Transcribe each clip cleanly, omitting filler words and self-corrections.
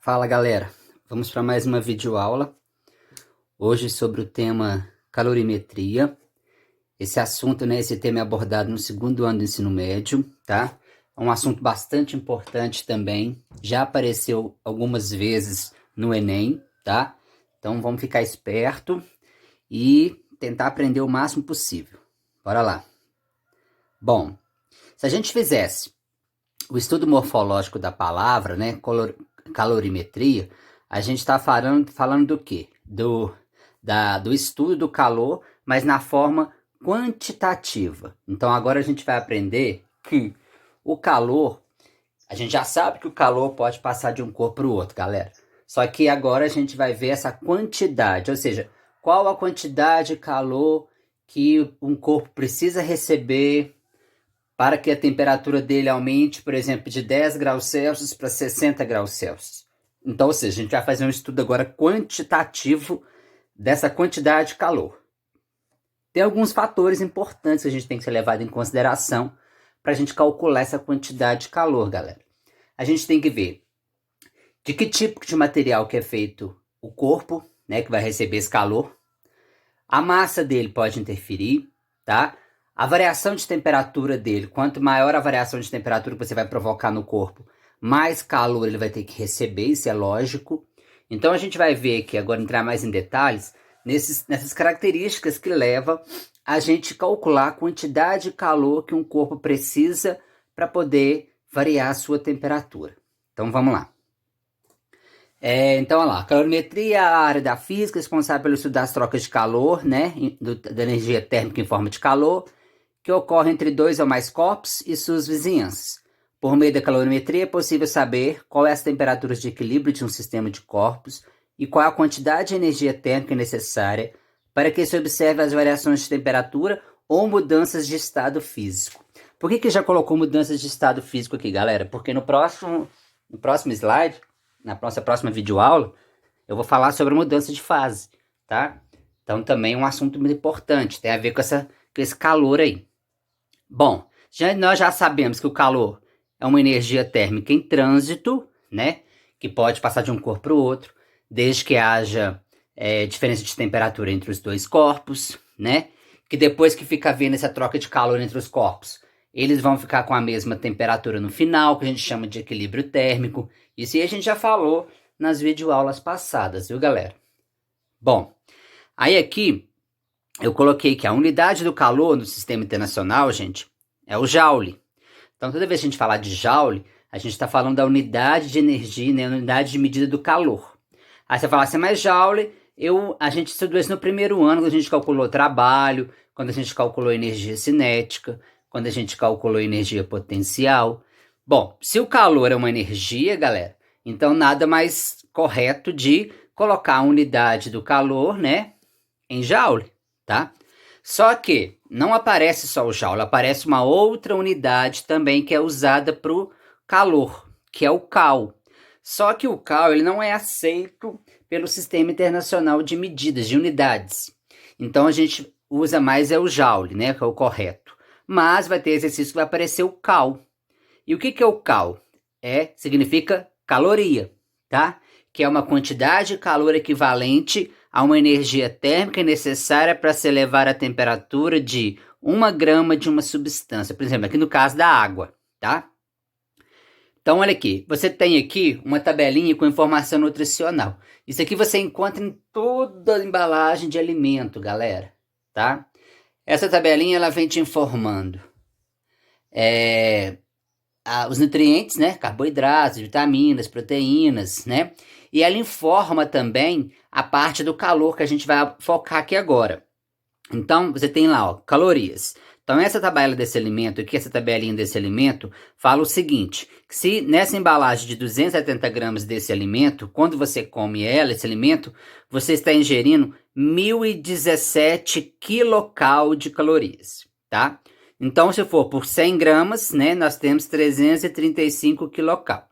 Fala galera, vamos para mais uma videoaula, hoje sobre o tema calorimetria. Esse assunto, esse tema é abordado no segundo ano do ensino médio, tá? É um assunto bastante importante também, já apareceu algumas vezes no Enem, tá? Então vamos ficar esperto e tentar aprender o máximo possível. Bora lá. Bom, se a gente fizesse o estudo morfológico da palavra, calorimetria, a gente está falando do quê? Do estudo do calor, mas na forma quantitativa. Então agora a gente vai aprender que o calor, a gente já sabe que o calor pode passar de um corpo para o outro, galera. Só que agora a gente vai ver essa quantidade, ou seja, qual a quantidade de calor que um corpo precisa receber para que a temperatura dele aumente, por exemplo, de 10 graus Celsius para 60 graus Celsius. Então, ou seja, a gente vai fazer um estudo agora quantitativo dessa quantidade de calor. Tem alguns fatores importantes que a gente tem que ser levado em consideração para a gente calcular essa quantidade de calor, galera. A gente tem que ver de que tipo de material que é feito o corpo, que vai receber esse calor. A massa dele pode interferir, tá? A variação de temperatura dele, quanto maior a variação de temperatura que você vai provocar no corpo, mais calor ele vai ter que receber, isso é lógico. Então a gente vai ver aqui, agora entrar mais em detalhes, nessas características que levam a gente calcular a quantidade de calor que um corpo precisa para poder variar a sua temperatura. Então vamos lá. Então, olha lá, a calorimetria é a área da física responsável pelo estudo das trocas de calor, da energia térmica em forma de calor, que ocorre entre dois ou mais corpos e suas vizinhanças. Por meio da calorimetria é possível saber qual é as temperaturas de equilíbrio de um sistema de corpos e qual é a quantidade de energia térmica necessária para que se observe as variações de temperatura ou mudanças de estado físico. Por que já colocou mudanças de estado físico aqui, galera? Porque no próximo slide, na próxima videoaula, eu vou falar sobre mudança de fase, tá? Então também é um assunto muito importante, tem a ver com esse calor aí. Bom, nós já sabemos que o calor é uma energia térmica em trânsito, que pode passar de um corpo para o outro, desde que haja diferença de temperatura entre os dois corpos, que depois que fica havendo essa troca de calor entre os corpos, eles vão ficar com a mesma temperatura no final, que a gente chama de equilíbrio térmico. Isso aí a gente já falou nas videoaulas passadas, viu, galera? Bom, aí aqui eu coloquei que a unidade do calor no sistema internacional, gente, é o joule. Então, toda vez que a gente falar de joule, a gente está falando da unidade de energia, a unidade de medida do calor. Aí você fala assim, mas joule, a gente estudou isso no primeiro ano, quando a gente calculou trabalho, quando a gente calculou energia cinética, quando a gente calculou energia potencial. Bom, se o calor é uma energia, galera, então nada mais correto de colocar a unidade do calor, em joule, tá? Só que não aparece só o joule, aparece uma outra unidade também que é usada para o calor, que é o cal. Só que o cal ele não é aceito pelo Sistema Internacional de Medidas, de Unidades. Então a gente usa mais o joule, que é o correto. Mas vai ter exercício que vai aparecer o cal. E o que é o cal? Significa caloria, tá? Que é uma quantidade de calor equivalente a uma energia térmica necessária para se elevar a temperatura de 1 grama de uma substância. Por exemplo, aqui no caso da água, tá? Então, olha aqui. Você tem aqui uma tabelinha com informação nutricional. Isso aqui você encontra em toda a embalagem de alimento, galera, tá? Essa tabelinha, ela vem te informando os nutrientes, carboidratos, vitaminas, proteínas, e ela informa também a parte do calor que a gente vai focar aqui agora. Então, você tem lá, calorias. Então, essa tabela desse alimento aqui, essa tabelinha desse alimento, fala o seguinte, que se nessa embalagem de 270 gramas desse alimento, quando você come esse alimento, você está ingerindo 1.017 kcal de calorias, tá? Então, se for por 100 gramas, nós temos 335 kcal.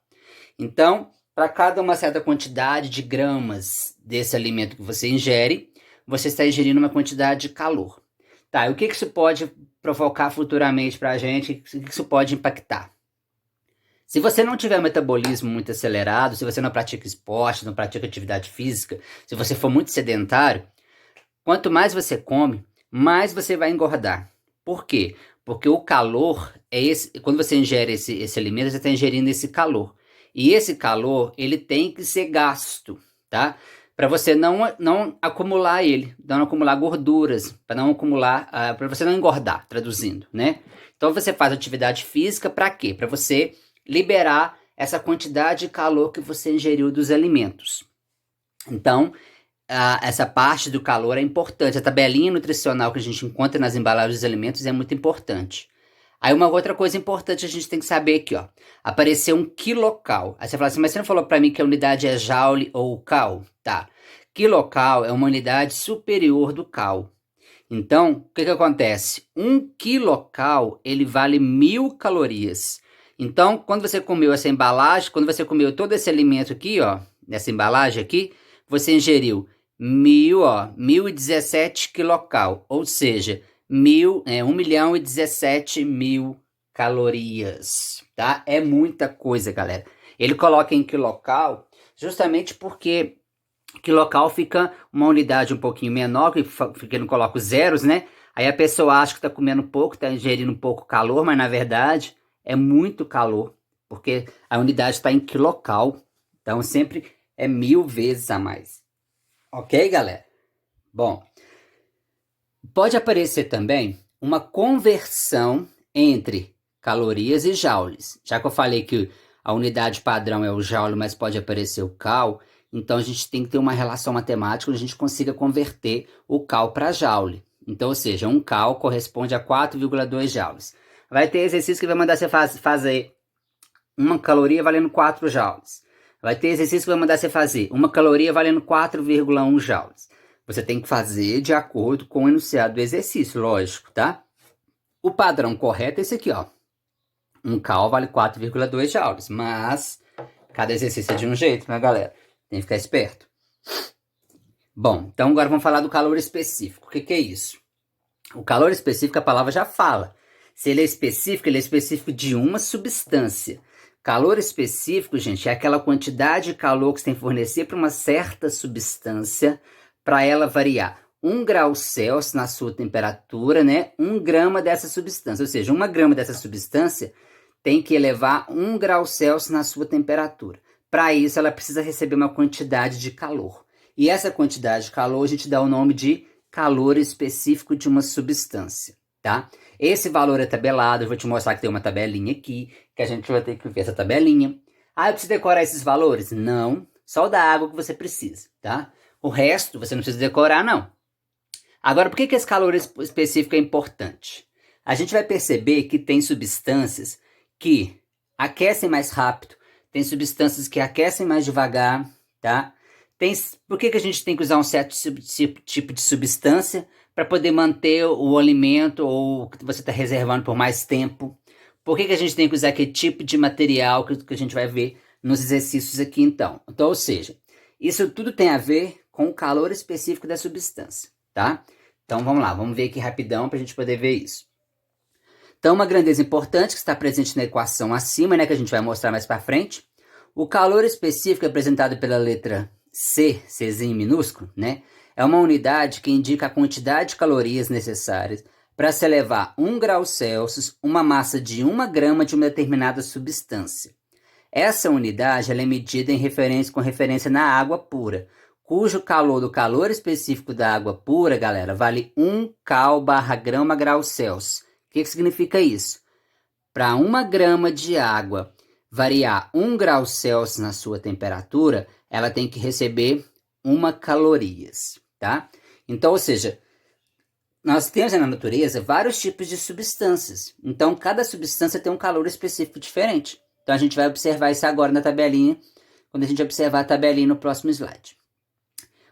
Então, para cada uma certa quantidade de gramas desse alimento que você ingere, você está ingerindo uma quantidade de calor. Tá, e o que isso pode provocar futuramente para a gente? O que isso pode impactar? Se você não tiver metabolismo muito acelerado, se você não pratica esporte, não pratica atividade física, se você for muito sedentário, quanto mais você come, mais você vai engordar. Por quê? Porque o calor é esse. Quando você ingere esse alimento, você está ingerindo esse calor. E esse calor, ele tem que ser gasto, tá? Para você não acumular ele, não acumular gorduras, para não acumular, para você não engordar, traduzindo, né? Então você faz atividade física para quê? Para você liberar essa quantidade de calor que você ingeriu dos alimentos. Então, essa parte do calor é importante. A tabelinha nutricional que a gente encontra nas embalagens dos alimentos é muito importante. Aí uma outra coisa importante a gente tem que saber aqui, ó. Apareceu um quilocal. Aí você fala assim, mas você não falou para mim que a unidade é joule ou cal? Tá. Quilocal é uma unidade superior do cal. Então, o que acontece? 1 quilocal, ele vale 1000 calorias. Então, quando você comeu essa embalagem, quando você comeu todo esse alimento aqui, ó, nessa embalagem aqui, você ingeriu 1017 quilocal, ou seja, 1.017.000 calorias, tá? É muita coisa, galera. Ele coloca em quilocal justamente porque quilocal fica uma unidade um pouquinho menor, que não coloca os zeros, né? Aí a pessoa acha que está comendo pouco, está ingerindo pouco calor, mas na verdade é muito calor, porque a unidade está em quilocal, então sempre é 1000 vezes a mais. Ok, galera? Bom, pode aparecer também uma conversão entre calorias e joules. Já que eu falei que a unidade padrão é o joule, mas pode aparecer o cal, então a gente tem que ter uma relação matemática onde a gente consiga converter o cal para joule. Então, ou seja, um cal corresponde a 4,2 joules. Vai ter exercício que vai mandar você fazer uma caloria valendo 4 joules. Vai ter exercício que vai mandar você fazer uma caloria valendo 4,1 joules. Você tem que fazer de acordo com o enunciado do exercício, lógico, tá? O padrão correto é esse aqui, ó. Um cal vale 4,2 joules, mas cada exercício é de um jeito, né, galera? Tem que ficar esperto. Bom, então agora vamos falar do calor específico. O que é isso? O calor específico, a palavra já fala. Se ele é específico de uma substância. Calor específico, gente, é aquela quantidade de calor que você tem que fornecer para uma certa substância para ela variar 1 grau Celsius na sua temperatura, né? 1 grama dessa substância. Ou seja, 1 grama dessa substância tem que elevar 1 grau Celsius na sua temperatura. Para isso, ela precisa receber uma quantidade de calor. E essa quantidade de calor a gente dá o nome de calor específico de uma substância, tá? Esse valor é tabelado, eu vou te mostrar que tem uma tabelinha aqui, que a gente vai ter que ver essa tabelinha. Ah, eu preciso decorar esses valores? Não, só o da água que você precisa, tá? O resto você não precisa decorar, não. Agora, por que esse calor específico é importante? A gente vai perceber que tem substâncias que aquecem mais rápido, tem substâncias que aquecem mais devagar, tá? Por que a gente tem que usar um certo tipo de substância para poder manter o alimento ou que você está reservando por mais tempo? Por que a gente tem que usar aquele tipo de material que a gente vai ver nos exercícios aqui, então? Então, ou seja, isso tudo tem a ver com o calor específico da substância, tá? Então, vamos lá, vamos ver aqui rapidão para a gente poder ver isso. Então, uma grandeza importante que está presente na equação acima, né, que a gente vai mostrar mais para frente. O calor específico apresentado pela letra C, Czinho minúsculo, né, é uma unidade que indica a quantidade de calorias necessárias para se elevar 1 grau Celsius, uma massa de 1 grama de uma determinada substância. Essa unidade ela é medida com referência na água pura, cujo calor do calor específico da água pura, galera, vale 1 cal/grama/grau Celsius. O que significa isso? Para 1 grama de água variar 1 grau Celsius na sua temperatura, ela tem que receber 1 calorias, tá? Então, ou seja, nós temos na natureza vários tipos de substâncias. Então, cada substância tem um calor específico diferente. Então, a gente vai observar isso agora na tabelinha, quando a gente observar a tabelinha no próximo slide.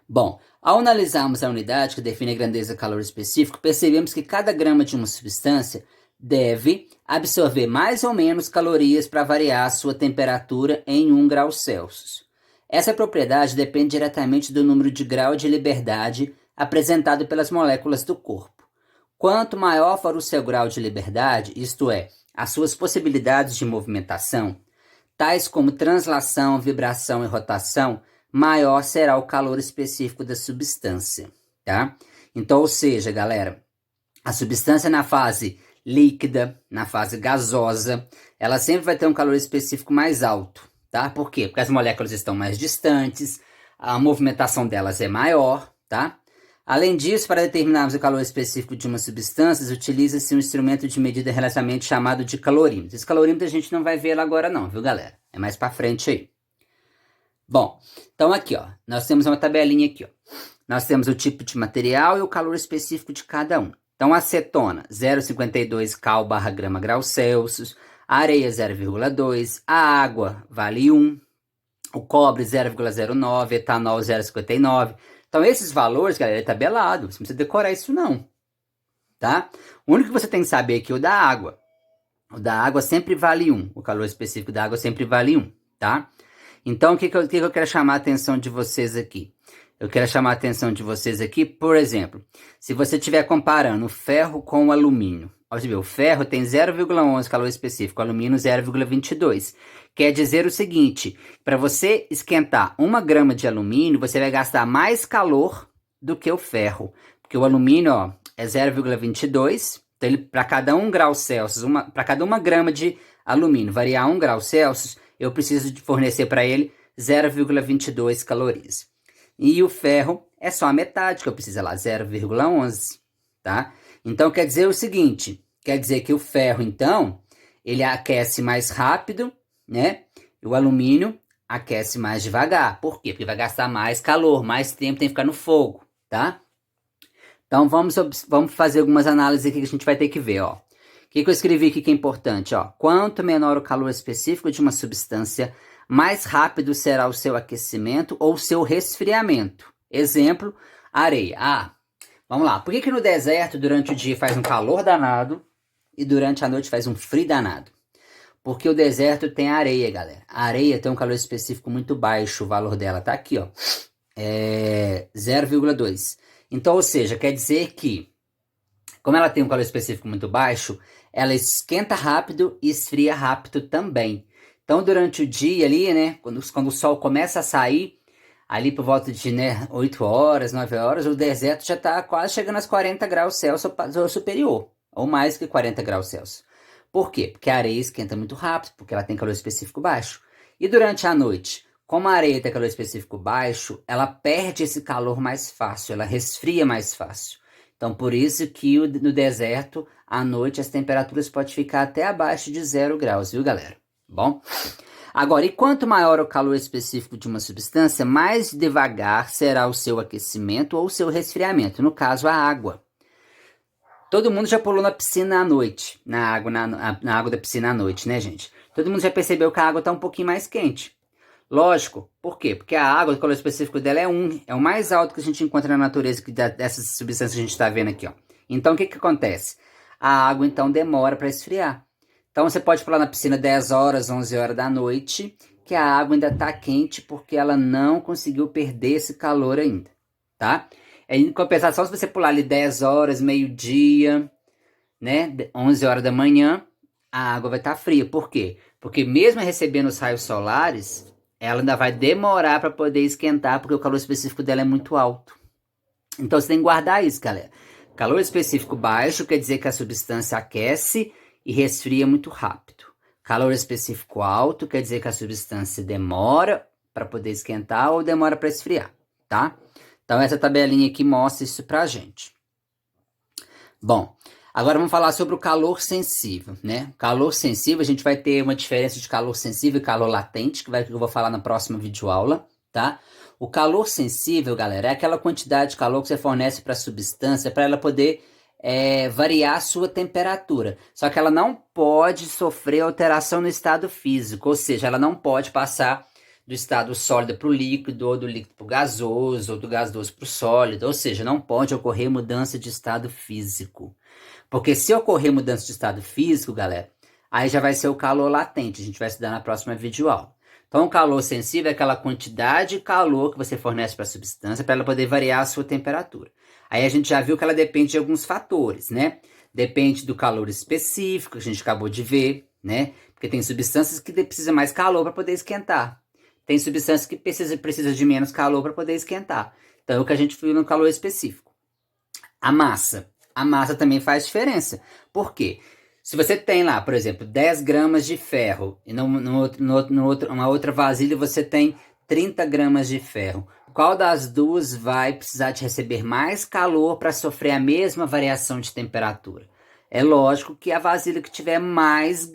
Bom, ao analisarmos a unidade que define a grandeza do calor específico, percebemos que cada grama de uma substância deve absorver mais ou menos calorias para variar a sua temperatura em 1 grau Celsius. Essa propriedade depende diretamente do número de grau de liberdade apresentado pelas moléculas do corpo. Quanto maior for o seu grau de liberdade, isto é, as suas possibilidades de movimentação, tais como translação, vibração e rotação, maior será o calor específico da substância, tá? Então, ou seja, galera, a substância na fase líquida, na fase gasosa, ela sempre vai ter um calor específico mais alto, tá? Por quê? Porque as moléculas estão mais distantes, a movimentação delas é maior, tá? Além disso, para determinarmos o calor específico de uma substância, utiliza-se um instrumento de medida relaxamento chamado de calorímetro. Esse calorímetro a gente não vai ver lá agora não, viu, galera? É mais para frente aí. Bom, então aqui, ó, nós temos uma tabelinha aqui, ó. Nós temos o tipo de material e o calor específico de cada um. Então, acetona, 0,52 cal/grama grau Celsius, a areia 0,2, a água vale 1, o cobre 0,09, etanol 0,59. Então, esses valores, galera, é tabelado. Você não precisa decorar isso, não. Tá? O único que você tem que saber aqui é o da água. O da água sempre vale 1. O calor específico da água sempre vale 1. Tá? Então, o que eu quero chamar a atenção de vocês aqui? Eu quero chamar a atenção de vocês aqui, por exemplo, se você estiver comparando o ferro com o alumínio. Olha, o ferro tem 0,11 calor específico, o alumínio 0,22. Quer dizer o seguinte, para você esquentar 1 grama de alumínio, você vai gastar mais calor do que o ferro. Porque o alumínio, ó, é 0,22, então para cada 1 grau Celsius, para cada 1 grama de alumínio variar 1 grau Celsius, eu preciso de fornecer para ele 0,22 calorias. E o ferro é só a metade, que eu preciso lá, 0,11, tá? Então, quer dizer o seguinte, quer dizer que o ferro, então, ele aquece mais rápido, né? E o alumínio aquece mais devagar. Por quê? Porque vai gastar mais calor, mais tempo tem que ficar no fogo, tá? Então, vamos fazer algumas análises aqui que a gente vai ter que ver, ó. O que eu escrevi aqui que é importante, ó? Quanto menor o calor específico de uma substância, mais rápido será o seu aquecimento ou seu resfriamento. Exemplo, areia. Ah, vamos lá. Por que no deserto, durante o dia, faz um calor danado e durante a noite faz um frio danado? Porque o deserto tem areia, galera. A areia tem um calor específico muito baixo, o valor dela tá aqui, ó. É 0,2. Então, ou seja, quer dizer que, como ela tem um calor específico muito baixo, ela esquenta rápido e esfria rápido também. Então, durante o dia ali, né, quando o sol começa a sair, ali por volta de 8 horas, 9 horas, o deserto já está quase chegando aos 40 graus Celsius ou superior, ou mais que 40 graus Celsius. Por quê? Porque a areia esquenta muito rápido, porque ela tem calor específico baixo. E durante a noite, como a areia tem calor específico baixo, ela perde esse calor mais fácil, ela resfria mais fácil. Então, por isso que no deserto, à noite, as temperaturas podem ficar até abaixo de 0 graus, viu, galera? Bom, agora, e quanto maior o calor específico de uma substância, mais devagar será o seu aquecimento ou o seu resfriamento, no caso, a água. Todo mundo já pulou na piscina à noite, na água da piscina à noite, né, gente? Todo mundo já percebeu que a água está um pouquinho mais quente. Lógico, por quê? Porque a água, o calor específico dela é o mais alto que a gente encontra na natureza, dessas substâncias que a gente está vendo aqui, ó. Então, o que acontece? A água, então, demora para esfriar. Então, você pode pular na piscina 10 horas, 11 horas da noite, que a água ainda está quente porque ela não conseguiu perder esse calor ainda, tá? Em compensação, se você pular ali 10 horas, meio-dia, né, 11 horas da manhã, a água vai estar fria. Por quê? Porque mesmo recebendo os raios solares, ela ainda vai demorar para poder esquentar, porque o calor específico dela é muito alto. Então, você tem que guardar isso, galera. Calor específico baixo quer dizer que a substância aquece e resfria muito rápido. Calor específico alto quer dizer que a substância demora para poder esquentar ou demora para esfriar, tá? Então, essa tabelinha aqui mostra isso pra gente. Bom, agora vamos falar sobre o calor sensível, né? Calor sensível, a gente vai ter uma diferença de calor sensível e calor latente, que eu vou falar na próxima videoaula, tá? O calor sensível, galera, é aquela quantidade de calor que você fornece para a substância para ela poder variar a sua temperatura. Só que ela não pode sofrer alteração no estado físico, ou seja, ela não pode passar do estado sólido para o líquido, ou do líquido para o gasoso, ou do gasoso para o sólido, ou seja, não pode ocorrer mudança de estado físico. Porque se ocorrer mudança de estado físico, galera, aí já vai ser o calor latente, a gente vai estudar na próxima videoaula. Então, o calor sensível é aquela quantidade de calor que você fornece para a substância para ela poder variar a sua temperatura. Aí a gente já viu que ela depende de alguns fatores, né? Depende do calor específico, que a gente acabou de ver, né? Porque tem substâncias que precisam mais calor para poder esquentar. Tem substâncias que precisa de menos calor para poder esquentar. Então é o que a gente viu no calor específico. A massa. A massa também faz diferença. Por quê? Se você tem lá, por exemplo, 10 gramas de ferro e numa outra vasilha você tem 30 gramas de ferro, qual das duas vai precisar de receber mais calor para sofrer a mesma variação de temperatura? É lógico que a vasilha que tiver mais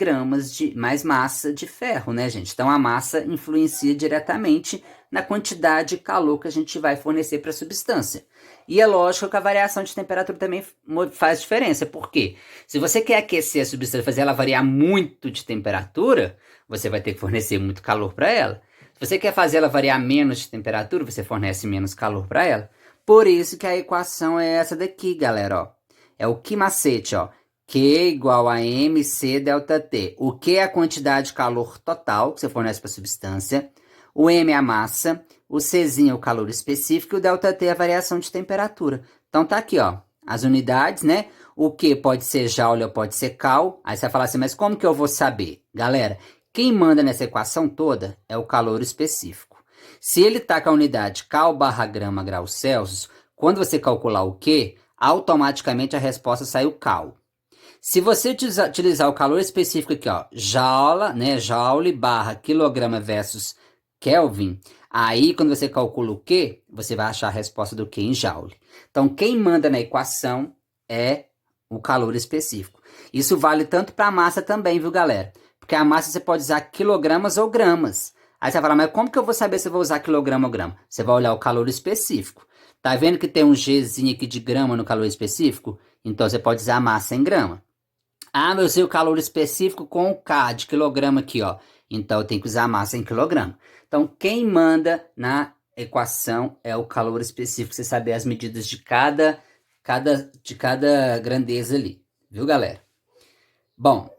mais massa de ferro, né, gente? Então a massa influencia diretamente na quantidade de calor que a gente vai fornecer para a substância. E é lógico que a variação de temperatura também faz diferença. Por quê? Se você quer aquecer a substância, fazer ela variar muito de temperatura, você vai ter que fornecer muito calor para ela. Se você quer fazer ela variar menos de temperatura, você fornece menos calor para ela. Por isso que a equação é essa daqui, galera, ó. É o que macete, ó. Q igual a mc delta T. O Q é a quantidade de calor total que você fornece para a substância. O M é a massa. O Czinho é o calor específico. E o delta T é a variação de temperatura. Então tá aqui, ó. As unidades, né? O Q pode ser joule ou pode ser cal. Aí você vai falar assim, mas como que eu vou saber? Galera, quem manda nessa equação toda é o calor específico. Se ele tá com a unidade cal/grama graus Celsius, quando você calcular o Q, automaticamente a resposta sai o cal. Se você utilizar o calor específico aqui, ó, joule barra quilograma versus Kelvin, aí quando você calcula o Q, você vai achar a resposta do Q em joule. Então, quem manda na equação é o calor específico. Isso vale tanto para a massa também, viu, galera? Porque a massa você pode usar quilogramas ou gramas. Aí você vai falar, mas como que eu vou saber se eu vou usar quilograma ou grama? Você vai olhar o calor específico. Tá vendo que tem um Gzinho aqui de grama no calor específico? Então, você pode usar a massa em grama. Ah, eu usei o calor específico com o K de quilograma aqui, ó. Então, eu tenho que usar a massa em quilograma. Então, quem manda na equação é o calor específico. Você saber as medidas de cada grandeza ali. Viu, galera? Bom,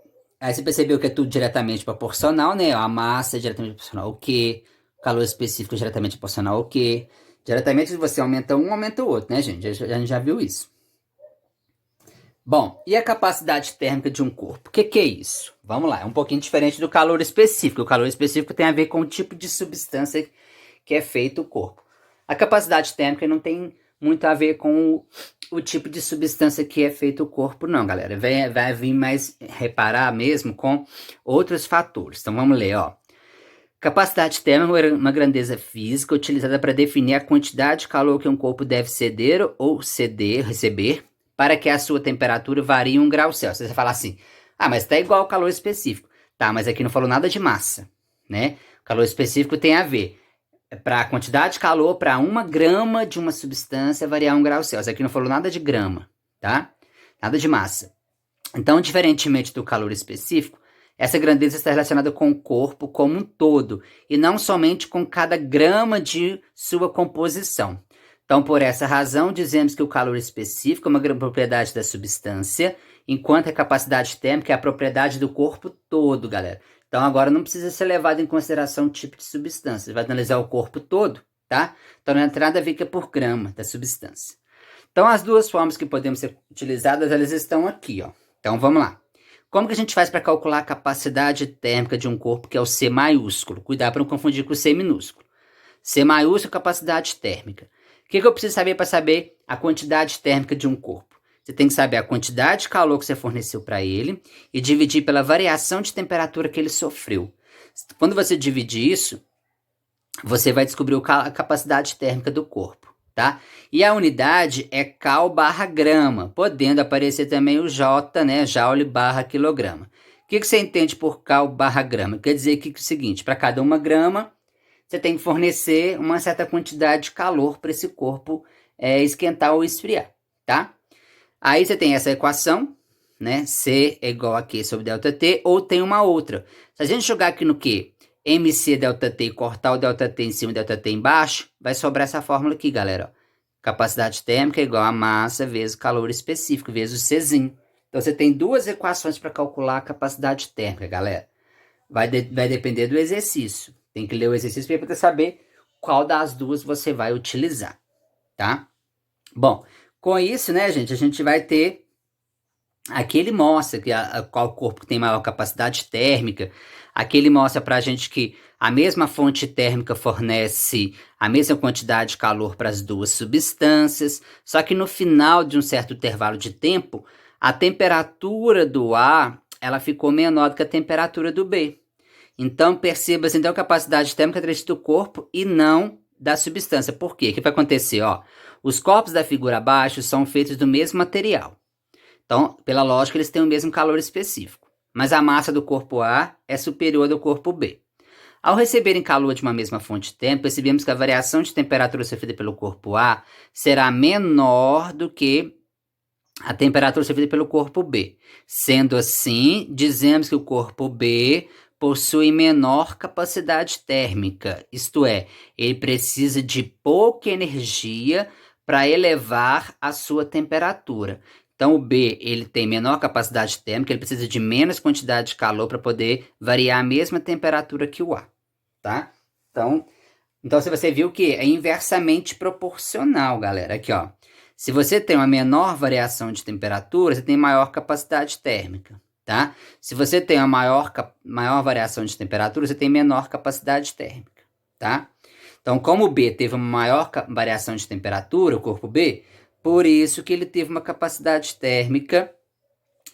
aí você percebeu que é tudo diretamente proporcional, né? A massa é diretamente proporcional ao Q. O calor específico é diretamente proporcional ao Q. Diretamente, se você aumenta um, aumenta o outro, né, gente? A gente já viu isso. Bom, e a capacidade térmica de um corpo? O que é isso? Vamos lá, é um pouquinho diferente do calor específico. O calor específico tem a ver com o tipo de substância que é feito o corpo. A capacidade térmica não tem muito a ver com o tipo de substância que é feito o corpo, não, galera. Vai vir mais reparar mesmo com outros fatores. Então vamos ler, ó. Capacidade térmica é uma grandeza física utilizada para definir a quantidade de calor que um corpo deve ceder ou receber, para que a sua temperatura varie 1 grau Celsius. Você vai falar assim, ah, mas tá igual ao calor específico. Tá, mas aqui não falou nada de massa, né? O calor específico tem a ver para a quantidade de calor para 1 grama de uma substância variar 1 grau Celsius. Aqui não falou nada de grama, tá? Nada de massa. Então, diferentemente do calor específico, essa grandeza está relacionada com o corpo como um todo, e não somente com cada grama de sua composição. Então, por essa razão, dizemos que o calor específico é uma propriedade da substância, enquanto a capacidade térmica é a propriedade do corpo todo, galera. Então, agora não precisa ser levado em consideração o tipo de substância. Você vai analisar o corpo todo, tá? Então, não tem nada a ver que é por grama da substância. Então, as duas formas que podemos ser utilizadas, elas estão aqui, ó. Então, vamos lá. Como que a gente faz para calcular a capacidade térmica de um corpo, que é o C maiúsculo? Cuidado para não confundir com o C minúsculo. C maiúsculo, capacidade térmica. O que eu preciso saber para saber a quantidade térmica de um corpo? Você tem que saber a quantidade de calor que você forneceu para ele e dividir pela variação de temperatura que ele sofreu. Quando você dividir isso, você vai descobrir a capacidade térmica do corpo, tá? E a unidade é cal/grama, podendo aparecer também o J, né? Joule/quilograma. O que você entende por cal/grama? Quer dizer que é o seguinte, para cada 1 grama, você tem que fornecer uma certa quantidade de calor para esse corpo esquentar ou esfriar, tá? Aí você tem essa equação, né? C é igual a Q sobre delta T, ou tem uma outra. Se a gente jogar aqui no Q, MC delta T e cortar o delta T em cima e delta T embaixo, vai sobrar essa fórmula aqui, galera. Ó. Capacidade térmica é igual a massa vezes calor específico, vezes o Czinho. Então você tem duas equações para calcular a capacidade térmica, galera. Vai depender do exercício. Tem que ler o exercício para poder saber qual das duas você vai utilizar, tá? Bom, com isso, né, gente, a gente vai ter Aqui ele mostra qual corpo tem maior capacidade térmica. Aqui ele mostra para a gente que a mesma fonte térmica fornece a mesma quantidade de calor para as duas substâncias, só que no final de um certo intervalo de tempo, a temperatura do A ela ficou menor do que a temperatura do B. Então perceba-se então a capacidade térmica do corpo e não da substância. Por quê? O que vai acontecer? Os corpos da figura abaixo são feitos do mesmo material. Então, pela lógica, eles têm o mesmo calor específico. Mas a massa do corpo A é superior ao do corpo B. Ao receberem calor de uma mesma fonte térmica, percebemos que a variação de temperatura sofrida pelo corpo A será menor do que a temperatura sofrida pelo corpo B. Sendo assim, dizemos que o corpo B possui menor capacidade térmica, isto é, ele precisa de pouca energia para elevar a sua temperatura. Então, o B ele tem menor capacidade térmica, ele precisa de menos quantidade de calor para poder variar a mesma temperatura que o A, tá? Então se você viu que é inversamente proporcional, galera. Aqui, se você tem uma menor variação de temperatura, você tem maior capacidade térmica, tá? Se você tem uma maior variação de temperatura, você tem menor capacidade térmica, tá? Então, como o B teve uma maior variação de temperatura, o corpo B, por isso que ele teve uma capacidade térmica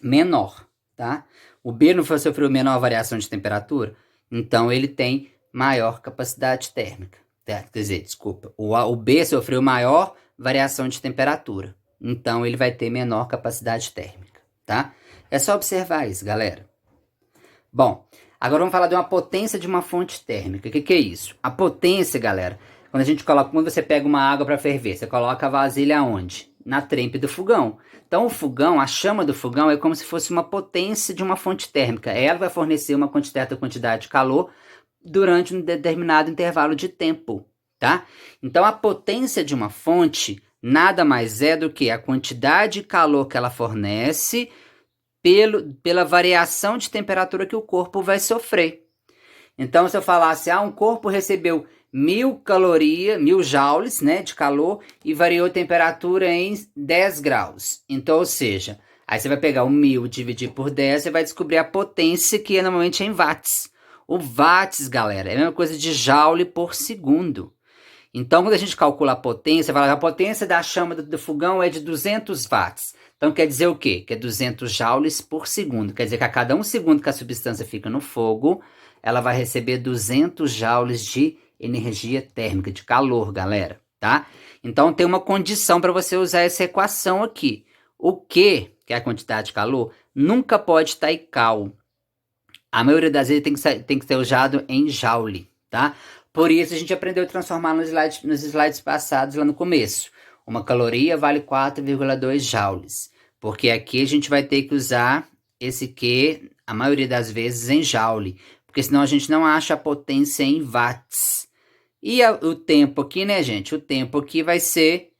menor, tá? O B não sofreu menor variação de temperatura, então ele tem maior capacidade térmica. Tá? Quer dizer, desculpa, o B sofreu maior variação de temperatura, então ele vai ter menor capacidade térmica, tá? É só observar isso, galera. Bom, agora vamos falar de uma potência de uma fonte térmica. O que é isso? A potência, galera, quando você pega uma água para ferver, você coloca a vasilha onde? Na trempe do fogão. Então o fogão, a chama do fogão é como se fosse uma potência de uma fonte térmica. Ela vai fornecer uma certa quantidade de calor durante um determinado intervalo de tempo, tá? Então a potência de uma fonte nada mais é do que a quantidade de calor que ela fornece pela variação de temperatura que o corpo vai sofrer. Então, se eu falasse, um corpo recebeu 1000 joules, né, de calor e variou a temperatura em 10 graus. Então, ou seja, aí você vai pegar o 1000 dividir por 10 e vai descobrir a potência que normalmente é em watts. O watts, galera, é a mesma coisa de joule por segundo. Então, quando a gente calcula a potência, a potência da chama do fogão é de 200 watts. Então, quer dizer o quê? Que é 200 joules por segundo. Quer dizer que a cada 1 segundo que a substância fica no fogo, ela vai receber 200 joules de energia térmica, de calor, galera, tá? Então, tem uma condição para você usar essa equação aqui. O Q, que é a quantidade de calor, nunca pode estar em cal. A maioria das vezes tem que ser usado em joule, tá? Por isso a gente aprendeu a transformar nos slides passados lá no começo. Uma caloria vale 4,2 joules. Porque aqui a gente vai ter que usar esse Q, a maioria das vezes, em joule. Porque senão a gente não acha a potência em watts. E o tempo aqui, né, gente? O tempo aqui vai ser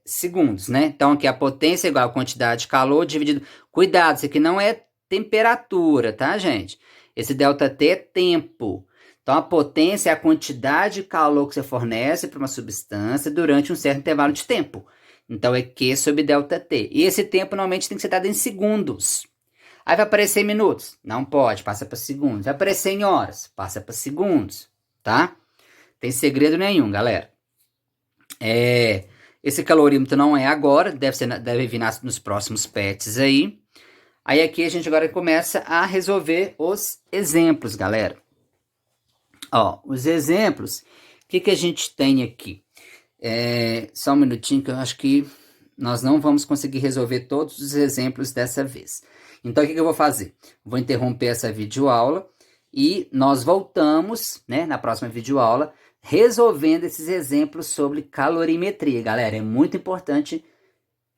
segundos, né? Então aqui a potência é igual a quantidade de calor dividido... Cuidado, isso aqui não é temperatura, tá, gente? Esse ΔT é tempo. Então, a potência é a quantidade de calor que você fornece para uma substância durante um certo intervalo de tempo. Então, é Q sobre ΔT. E esse tempo, normalmente, tem que ser dado em segundos. Aí vai aparecer em minutos? Não pode, passa para segundos. Vai aparecer em horas? Passa para segundos, tá? Tem segredo nenhum, galera. Esse calorímetro não é agora, deve vir nos próximos PETs aí. Aí aqui a gente agora começa a resolver os exemplos, galera. Os exemplos, o que a gente tem aqui? Só um minutinho que eu acho que nós não vamos conseguir resolver todos os exemplos dessa vez. Então, o que eu vou fazer? Vou interromper essa videoaula e nós voltamos, né, na próxima videoaula, resolvendo esses exemplos sobre calorimetria. Galera, é muito importante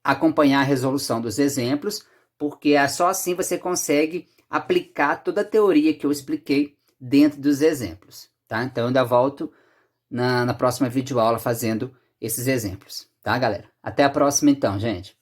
acompanhar a resolução dos exemplos, porque só assim você consegue aplicar toda a teoria que eu expliquei dentro dos exemplos, tá? Então, eu ainda volto na próxima videoaula fazendo esses exemplos, tá, galera? Até a próxima, então, gente.